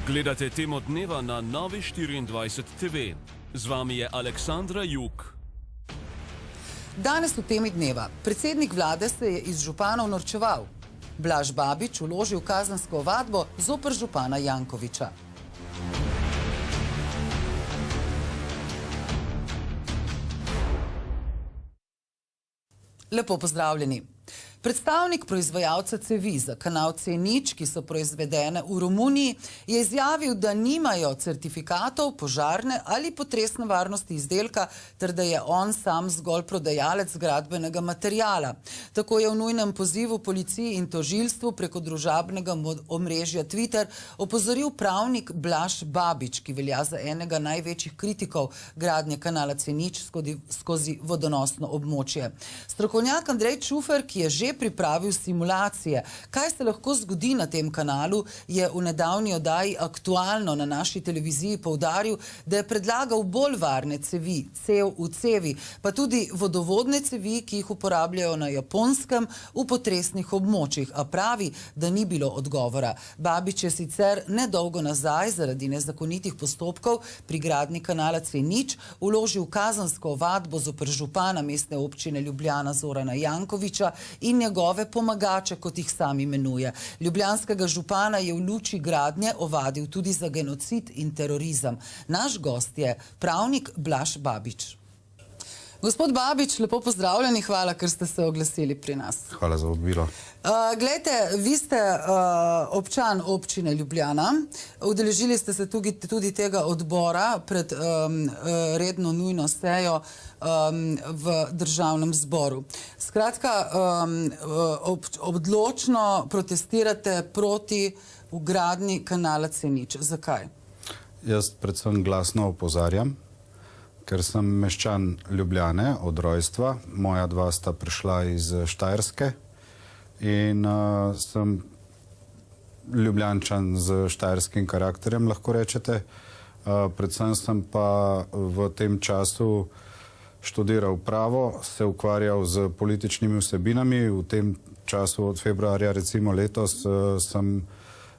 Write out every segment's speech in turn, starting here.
Gledate Temo dneva na Novi24 TV. Z vami je Aleksandra Juk. Danes v Temi dneva. Predsednik vlade se je iz županov norčeval. Blaž Babič vložil kazensko ovadbo zoper župana Jankovića. Lepo pozdravljeni. Predstavnik proizvajalca cevi za kanal C0, ki so proizvedene v Romuniji, je izjavil, da nimajo certifikatov požarne ali potresne varnosti izdelka, ter da je on sam zgolj prodajalec gradbenega materijala. Tako je v nujnem pozivu policiji in tožilstvu preko družabnega omrežja Twitter opozoril pravnik Blaž Babič, ki velja za enega največjih kritikov gradnje kanala C0 skozi vodonosno območje. Strokovnjak Andrej Čufer, ki je že pripravil simulacije, kaj se lahko zgodi na tem kanalu, je v nedavni oddaji Aktualno na naši televiziji poudaril, da je predlagal bolj varne cevi, cev v cevi, pa tudi vodovodne cevi, ki jih uporabljajo na Japonskem v potresnih območjih, a pravi, da ni bilo odgovora. Babič je sicer nedolgo nazaj zaradi nezakonitih postopkov pri gradnji kanala C0 vložil kazensko ovadbo zoper župana mestne občine Ljubljana Zorana Jankovića in njegove pomagače, kot jih sam imenuje. Ljubljanskega župana je v luči gradnje ovadil tudi za genocid in terorizem. Naš gost je pravnik Blaž Babič. Gospod Babič, lepo pozdravljeni, hvala, ker ste se oglasili pri nas. Hvala za vabilo. Glejte, vi ste občan občine Ljubljana, udeležili ste se tudi tega odbora pred redno nujno sejo v državnem zboru. Skratka, odločno protestirate proti vgradnji kanala C0. Zakaj? Jaz predvsem glasno opozarjam, ker sem meščan Ljubljane od rojstva. Moja dva sta prišla iz Štajerske in sem Ljubljančan z štajerskim karakterjem, lahko rečete. Predvsem sem pa v tem času študiral pravo, se ukvarjal z političnimi vsebinami. V tem času od februarja recimo letos sem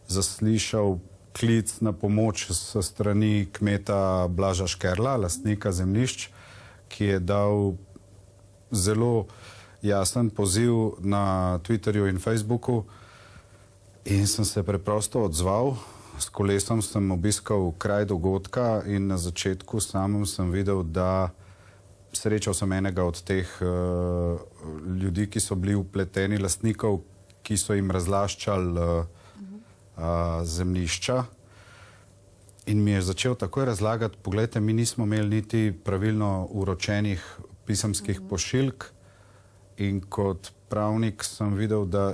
zaslišal klic na pomoč s strani kmeta Blaža Škerla, lastnika zemljišč, ki je dal zelo jasen poziv na Twitterju in Facebooku in sem se preprosto odzval. S kolesom sem obiskal kraj dogodka in na začetku samem sem videl, da srečal sem enega od teh ljudi, ki so bili vpleteni, lastnikov, ki so jim razlaščali zemljišča, in mi je začel takoj razlagati, poglejte, mi nismo imeli niti pravilno uročenih pisemskih pošiljk in kot pravnik sem videl, da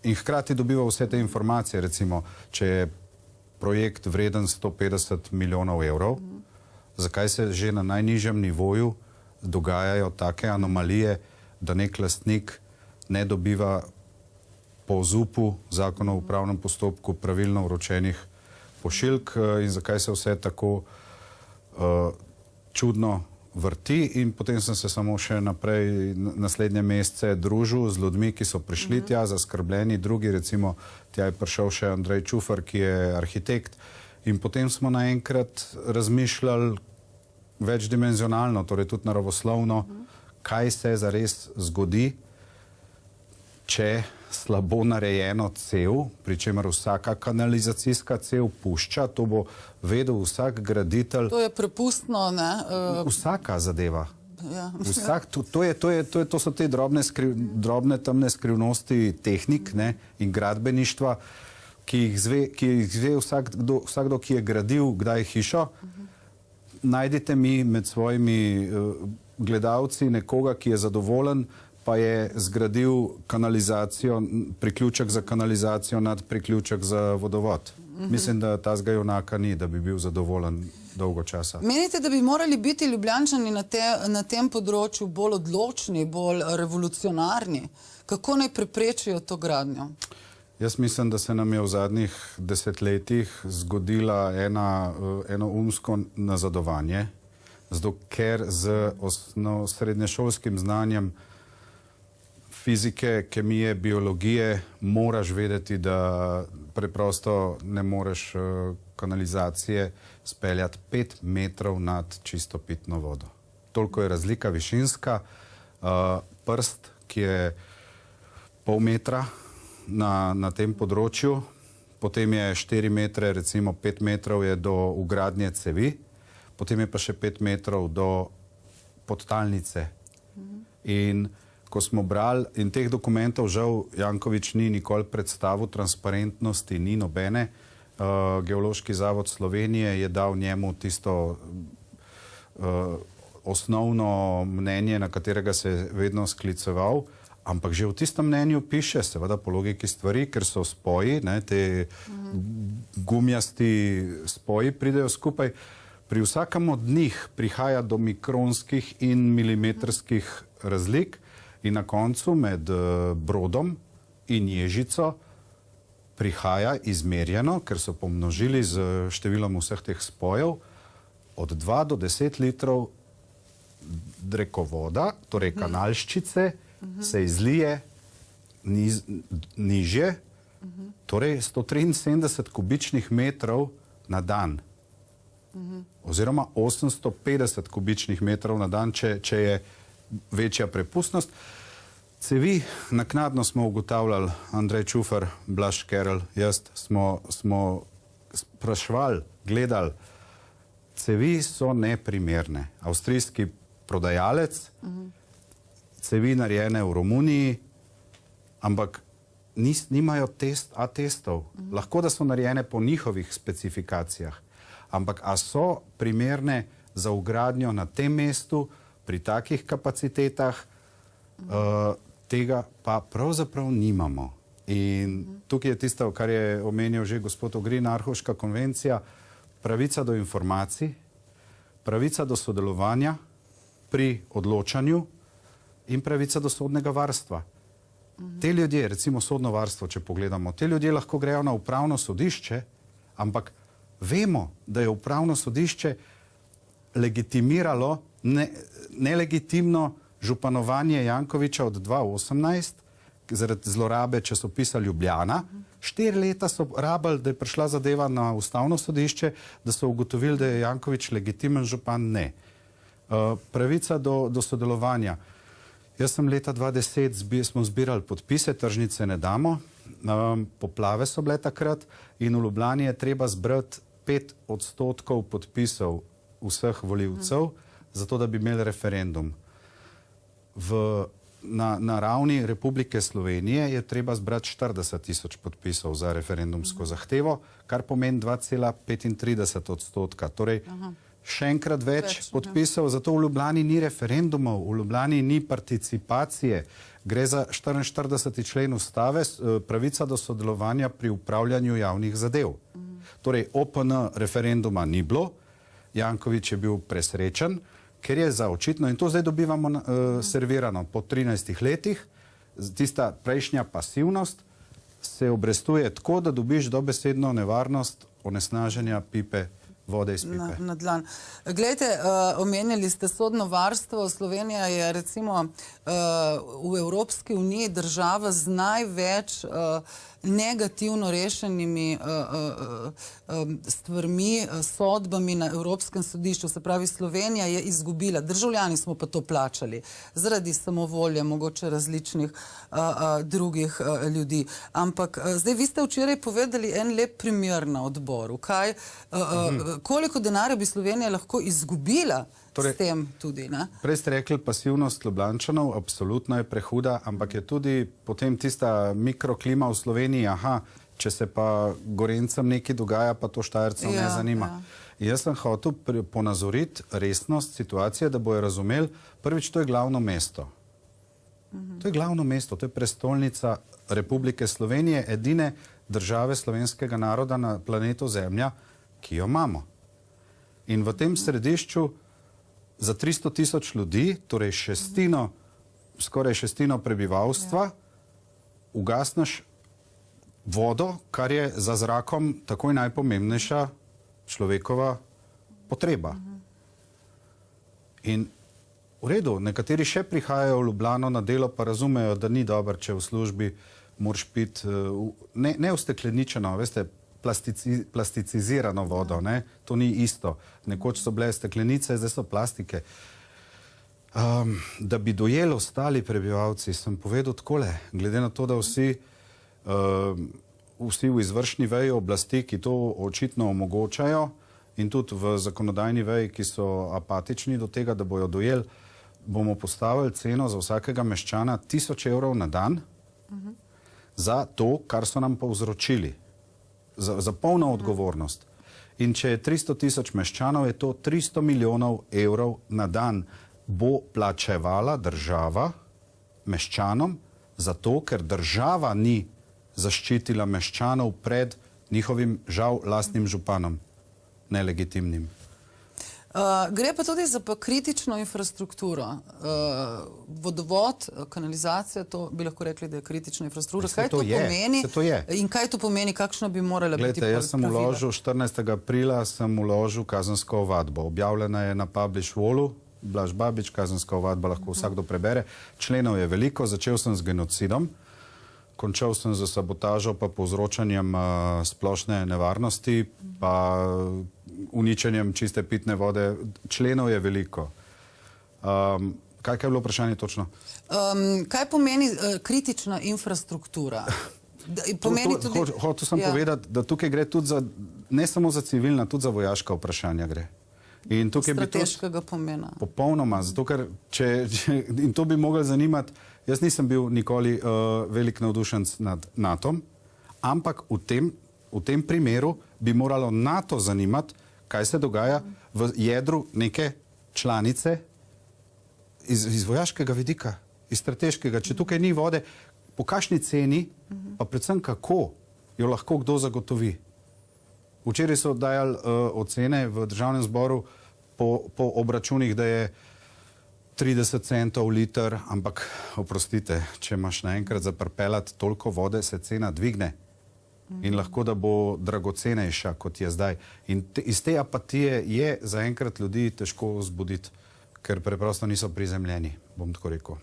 in hkrati dobival vse te informacije, recimo, če je projekt vreden 150 milijonov evrov, zakaj se že na najnižjem nivoju dogajajo take anomalije, da nek lastnik ne dobiva po ZUP-u, Zakonu o upravnem postopku, pravilno uročenih pošiljk in zakaj se vse tako čudno vrti. In potem sem se samo še naprej naslednje mesece družil z ljudmi, ki so prišli tja, zaskrbljeni, drugi, recimo tja je prišel še Andrej Čufer, ki je arhitekt, in potem smo naenkrat razmišljali večdimenzionalno, torej tudi naravoslovno, kaj se zares zgodi, če slabo narejeno cev, pri čemer vsaka kanalizacijska cev pušča, to bo vedel vsak graditelj. To je prepustno, ne? Vsaka zadeva. To so te drobne temne skrivnosti tehnik in gradbeništva, ki jih zve vsakdo, ki je gradil kdaj hišo. Najdite mi med svojimi gledalci nekoga, ki je zadovoljen, pa je zgradil kanalizacijo, priključek za kanalizacijo nad priključek za vodovod. Mislim, da tazga junaka ni, da bi bil zadovoljen dolgo časa. Menite, da bi morali biti Ljubljančani na tem področju bolj odločni, bolj revolucionarni? Kako naj preprečijo to gradnjo? Jaz mislim, da se nam je v zadnjih desetletjih zgodila eno umsko nazadovanje, zato ker z srednješolskim znanjem fizike, kemije, biologije moraš vedeti, da preprosto ne moreš kanalizacije speljati 5 metrov nad čisto pitno vodo. Toliko je razlika višinska. Prst, ki je pol metra na tem področju, potem je 4 metre, recimo 5 metrov je do vgradnje cevi, potem je pa še 5 metrov do podtalnice. In ko smo brali, in teh dokumentov žal Janković ni nikoli predstavil, transparentnosti ni nobene, Geološki zavod Slovenije je dal njemu tisto osnovno mnenje, na katerega se je vedno skliceval, ampak že v tistem mnenju piše, seveda po logiki stvari, ker so spoji, ne, te gumijasti spoji pridejo skupaj. Pri vsakem od njih prihaja do mikronskih in milimetrskih razlik in na koncu med Brodom in Ježico prihaja izmerjeno, ker so pomnožili z številom vseh teh spojev, od 2 do 10 litrov drekovoda, torej kanalščice, se izlije nižje, torej 173 kubičnih metrov na dan. Oziroma 850 kubičnih metrov na dan, če je večja prepustnost. Cevi, naknadno smo ugotavljali, Andrej Čufer, Blaž Kerl, jaz smo sprašvali, gledali, cevi so neprimerne. Avstrijski prodajalec, cevi narejene v Romuniji, ampak nimajo testov. Lahko, da so narejene po njihovih specifikacijah, ampak a so primerne za vgradnjo na tem mestu, pri takih kapacitetah, tega pa pravzaprav nimamo. In tukaj je tisto, kar je omenil že gospod Ogrin, Aarhuška konvencija, pravica do informacij, pravica do sodelovanja pri odločanju in pravica do sodnega varstva. Te ljudje, recimo sodno varstvo, če pogledamo, te ljudje lahko grejo na upravno sodišče, ampak vemo, da je upravno sodišče legitimiralo nelegitimno županovanje Jankovića od 2018 zaradi zlorabe časopisa Ljubljana. 4 leta so rabili, da je prišla zadeva na ustavno sodišče, da so ugotovili, da je Janković legitimen župan. Ne. Pravica do sodelovanja. Jaz sem leta 2010 smo zbirali podpise, tržnice ne damo, poplave so bile takrat in v Ljubljani je treba zbrati 5% podpisov vseh volivcev, zato da bi imeli referendum. Na ravni Republike Slovenije je treba zbrati 40 000 podpisov za referendumsko zahtevo, kar pomeni 2,35%. Torej, še enkrat več podpisov, zato v Ljubljani ni referendumov, v Ljubljani ni participacije. Gre za 44. člen ustave, pravica do sodelovanja pri upravljanju javnih zadev. Torej, OPN referenduma ni bilo, Janković je bil presrečen, ker je za očitno, in to zdaj dobivamo servirano po 13 letih, tista prejšnja pasivnost se obrestuje tako, da dobiš dobesedno nevarnost onesnaženja pipe, vode iz pipe. Na dlan. Glejte, omenjali ste sodno varstvo. Slovenija je recimo v Evropski uniji država z največ negativno rešenimi stvarmi, sodbami na Evropskem sodišču. Se pravi, Slovenija je izgubila. Državljani smo pa to plačali zaradi samovolje, mogoče različnih drugih ljudi. Ampak zdaj vi ste včeraj povedali en lep primer na odboru. Koliko denarja bi Slovenija lahko izgubila s tem tudi? Prej ste rekli, pasivnost Ljubljančanov absolutno je prehuda, ampak je tudi potem tista mikroklima v Sloveniji, če se pa Gorencem nekaj dogaja, pa to Štajercev ne zanima. Jaz sem hotel ponazoriti resnost situacije, da bojo razumeli, prvič, to je glavno mesto. To je glavno mesto, to je prestolnica Republike Slovenije, edine države slovenskega naroda na planetu Zemlja, ki jo imamo. In v tem središču za 300 000 ljudi, torej skoraj šestino prebivalstva, ugasneš vodo, kar je za zrakom takoj najpomembnejša človekova potreba. In V redu, nekateri še prihajajo v Ljubljano na delo, pa razumejo, da ni dobro, če v službi moraš piti ne ustekleničeno, veste, plasticizirano vodo, ne? To ni isto. Nekoč so bile steklenice, zdaj so plastike. Da bi dojeli ostali prebivalci, sem povedal takole, glede na to, da vsi v izvršni veji oblasti, ki to očitno omogočajo, in tudi v zakonodajni veji, ki so apatični do tega, da bojo dojeli, bomo postavili ceno za vsakega meščana 1000 evrov na dan za to, kar so nam povzročili. Za polno odgovornost. In če je 300 000 meščanov, je to 300 milijonov evrov na dan bo plačevala država meščanom, zato ker država ni zaščitila meščanov pred njihovim žal lastnim županom, nelegitimnim. Gre pa tudi za kritično infrastrukturo. Vodovod, kanalizacija, to bi lahko rekli, da je kritična infrastruktura. Kaj to pomeni? In kaj to pomeni, kakšna bi morala biti pravila? Jaz sem vložil 14. aprila, sem vložil kazensko ovadbo. Objavljena je na Publish Wallu, Blaž Babič, kazenska ovadba, lahko vsakdo prebere. Členov je veliko, začel sem z genocidom, končal sem z sabotažo pa povzročanjem splošne nevarnosti, pa uničenjem čiste pitne vode. Členov je veliko. Kaj je bilo vprašanje točno? Kaj pomeni kritična infrastruktura? Hotel sem povedati, da tukaj gre tudi za, ne samo za civilna, tudi za vojaška vprašanja gre. Strateškega pomena. Popolnoma, zato ker, in to bi mogli zanimati, jaz nisem bil nikoli velik navdušenc nad NATO-om, ampak v tem primeru bi moralo NATO zanimati, kaj se dogaja v jedru neke članice iz vojaškega vidika, iz strateškega. Če tukaj ni vode, po kakšni ceni, pa predvsem kako jo lahko kdo zagotovi. Včeraj so dajali ocene v državnem zboru po obračunih, da je 30 centov liter, ampak oprostite, če imaš naenkrat za pripeljati toliko vode, se cena dvigne in lahko da bo dragocenejša, kot je zdaj. In iz te apatije je zaenkrat ljudi težko vzbuditi, ker preprosto niso prizemljeni, bom tako rekel.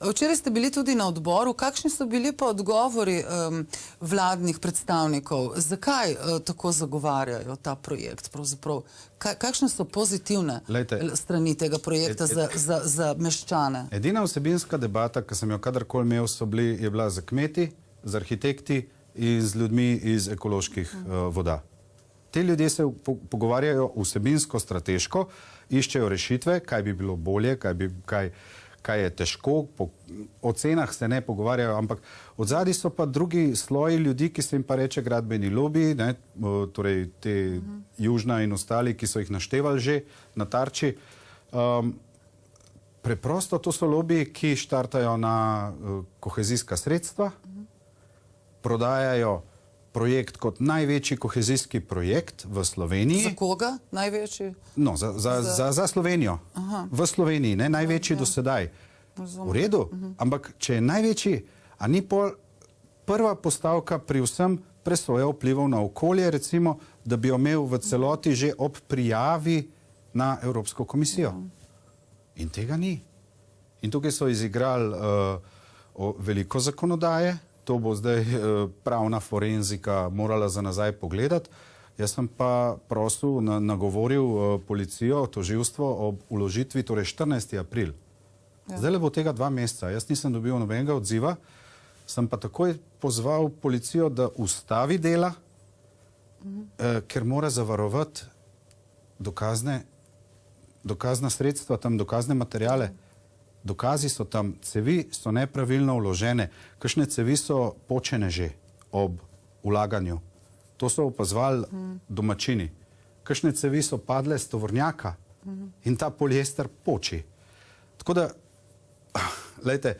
Včeraj ste bili tudi na odboru. Kakšni so bili pa odgovori vladnih predstavnikov? Zakaj tako zagovarjajo ta projekt? Kakšne so pozitivne strani tega projekta za meščane? Edina vsebinska debata, ki sem jo kadarkoli imel, je bila za kmeti, z arhitekti in z ljudmi iz ekoloških voda. Te ljudje se pogovarjajo vsebinsko, strateško, iščejo rešitve, kaj bi bilo bolje, kaj je težko, o cenah se ne pogovarjajo, ampak odzadaj so pa drugi sloji ljudi, ki se jim pa reče gradbeni lobiji, torej te Južna in ostali, ki so jih naštevali že na Tarči. Preprosto to so lobiji, ki štartajo na kohezijska sredstva, prodajajo projekt kot največji kohezijski projekt v Sloveniji. Za koga največji? No, za Slovenijo. V Sloveniji, ne največji do sedaj. V redu, ampak če je največji, a ni prva postavka pri vsem presoja vplivov na okolje, recimo, da bi jo imel v celoti že ob prijavi na Evropsko komisijo. In tega ni. In tukaj so izigrali veliko zakonodaje. To bo zdaj pravna forenzika morala za nazaj pogledati. Jaz sem pa prosil, nagovoril policijo, tožilstvo ob vložitvi, torej 14. april. Zdaj bo tega 2 meseca. Jaz nisem dobil nobenega odziva, sem pa takoj pozval policijo, da ustavi dela, ker mora zavarovati dokazna sredstva, tam dokazne materijale. Dokazi so tam, cevi so nepravilno vložene, kakšne cevi so počene že ob vlaganju. To so opazovali domačini. Kakšne cevi so padle z tovornjaka in ta poliester poči. Tako da, glejte,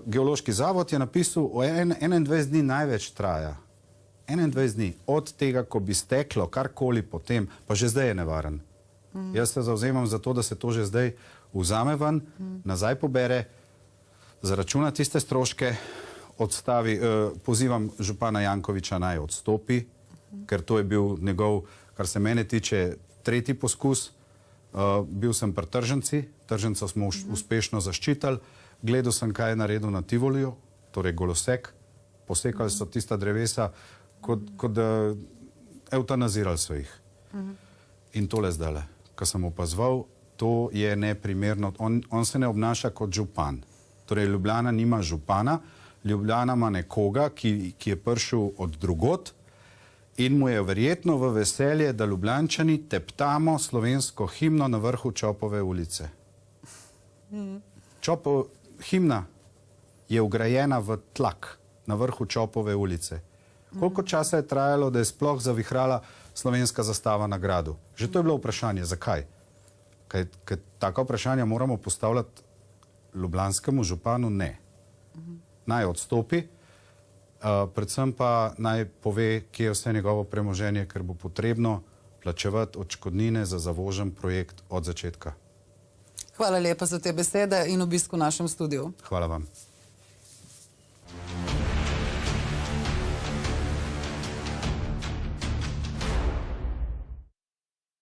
Geološki zavod je napisal, 21 dni največ traja. 21 dni. Od tega, ko bi steklo karkoli potem, pa že zdaj je nevaren. Jaz se zavzemam za to, da se to že zdaj vzame ven, nazaj pobere, zaračuna tiste stroške, odstavi, pozivam župana Jankovića naj odstopi, ker to je bil njegov, kar se mene tiče, 3. poskus Bil sem pri Trženci, Trženco smo uspešno zaščitili, gledal sem, kaj je naredil na Tivoliju, torej golosek, posekali so tista drevesa, kot da eutanazirali so jih. In tole zdajle, ko sem opazoval, to je neprimerno. On se ne obnaša kot župan. Torej, Ljubljana nima župana, Ljubljana ima nekoga, ki je prišel od drugot in mu je verjetno v veselje, da Ljubljančani teptamo slovensko himno na vrhu Čopove ulice. Himna je vgrajena v tlak na vrhu Čopove ulice. Koliko časa je trajalo, da je sploh zavihrala slovenska zastava na gradu? Že to je bilo vprašanje. Zakaj? Ker taka vprašanja moramo postavljati ljubljanskemu županu? Ne. Naj odstopi, predvsem pa naj pove, kje je vse njegovo premoženje, ker bo potrebno plačevati odškodnine za zavožen projekt od začetka. Hvala lepa za te besede in obisk v našem studiu. Hvala vam.